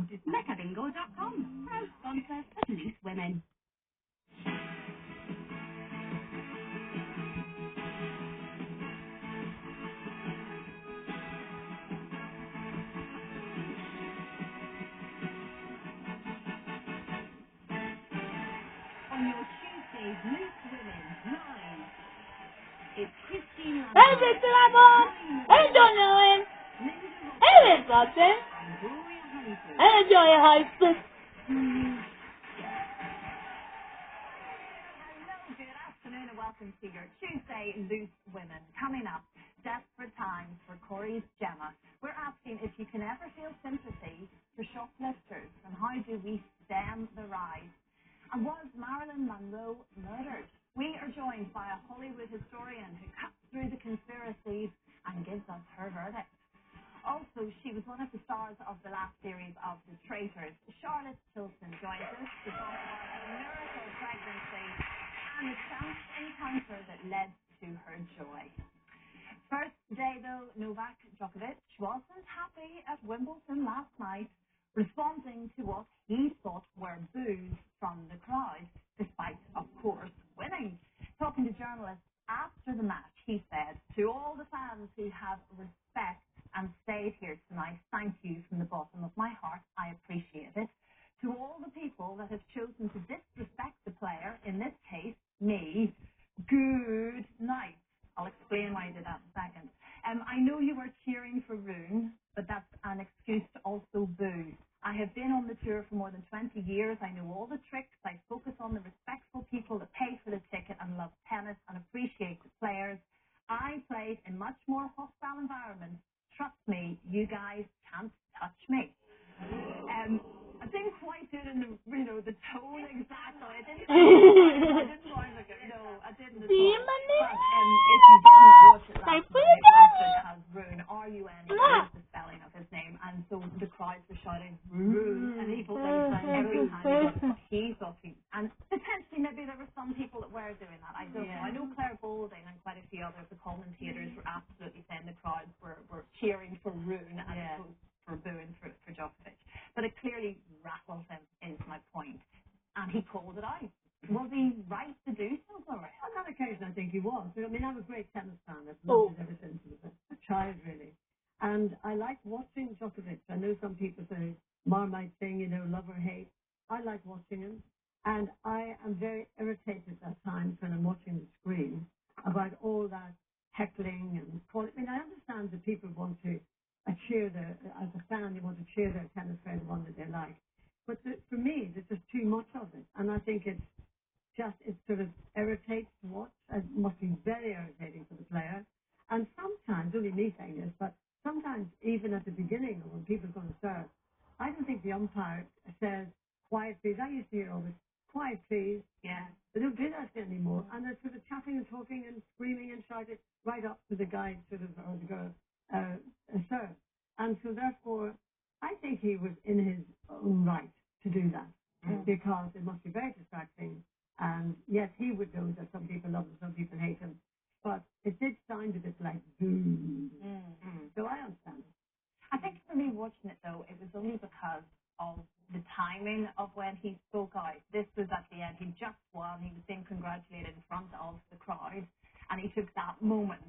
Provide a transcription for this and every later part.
MeccaBingo.com, proud sponsor of Loose Women. On your Tuesday's Loose Women Live, it's Christine Hey, Lambert, Mr. Lamont! Hey, John Owen! Linda Hey, Russell, Miss Watson! and Gloria Hunter. Hey, Joy Husband! Hello, good afternoon, and welcome to your Tuesday Loose Women. Coming up, desperate times for Corey's Gemma. We're asking if you can ever feel sympathy for shoplifters, and how do we stem the rise? And was Marilyn Monroe murdered? We are joined by a Hollywood historian who cuts through the conspiracies and gives us her verdict. Also, she was one of the stars of the last series of The Traitors. Charlotte Tilson joins us to talk about her miracle pregnancy and the chance encounter that led to her joy. First day, though, Novak Djokovic wasn't happy at Wimbledon last night, responding to what he thought were boos from the crowd, despite, of course, winning. Talking to journalists after the match, he said, "To all the fans who have respect and stayed here tonight, thank you from the bottom of my heart. I appreciate it. To all the people that have chosen to disrespect the player, in this case, me, good night." I'll explain why I did that in a second. I know you were cheering for Roone, but that's an excuse to also boo. I have been on the tour for more than 20 years. I know all the tricks. I focus on the respectful people that pay for the ticket and love tennis and appreciate the players. I played in much more hostile environments. Trust me, you guys can't touch me. I didn't quite do it in the tone exactly. I didn't sound like it. No, I didn't at all. But if you didn't watch it last night, it was has Roone, R-U-N-E, is the spelling of his name, and so the crowds were shouting Roone, and he thought they were saying every time he did what he thought he, and potentially maybe there were some people that were doing that. I don't know. I know Claire Balding and quite a few other of the commentators were absolutely saying the crowds were cheering for Roone as opposed for booing for Djokovic. But it clearly rattled him, is my point. And he called it out. Was he right to do so, Gloria? On that occasion, I think he was. I mean, I'm a great tennis fan. I've loved it ever since I was a child, really. And I like watching Djokovic. I know some people say Marmite thing, love or hate. I like watching him. And I am very irritated at times when I'm watching the screen about all that heckling and calling. I mean, I understand that people want to cheer as a fan, they want to cheer their tennis player, the one that they like. But for me, there's just too much of it. And I think it sort of irritates to watch. It must be very irritating for the player. And sometimes, only me saying this, but sometimes even at the beginning or when people are going to serve, I don't think the umpire says, quiet please. I used to hear always, quiet please. Yeah. They don't do that anymore. And they're sort of chatting and talking and screaming and shouting right up to the guy or the girl serve. And so therefore, I think he was in his own right to do that because it must be very distracting. And yes, he would know that some people love him, some people hate him. But it did sound a bit like boom. So I understand it. I think for me watching it, though, it was only because of the timing of when he spoke out. This was at the end. He just won. He was being congratulated in front of the crowd. And he took that moment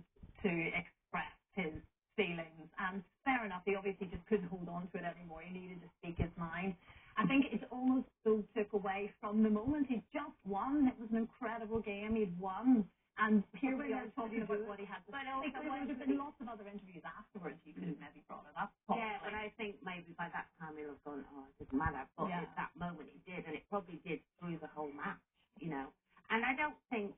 to express his feelings. And fair enough, he obviously just couldn't hold on to it anymore. He needed to speak his mind. I think it almost so took away from the moment. He'd just won. It was an incredible game. He'd won. And here we are talking about what he had to say. But there would have been lots of other interviews afterwards. You could have maybe brought it up. Yeah, but I think maybe by that time he'll have gone, it doesn't matter. But at that moment he did, and it probably did through the whole match, And I don't think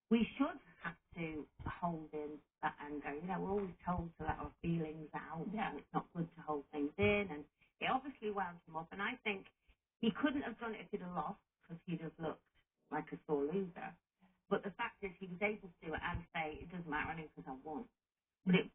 we should have to hold in that anger. We're always told to let our feelings out, and it's not good to hold things in. And it obviously wound him up, and I think he couldn't have done it if he'd have lost, because he'd have looked like a sore loser. But the fact is he was able to do it and say, it doesn't matter, I know because I won. But it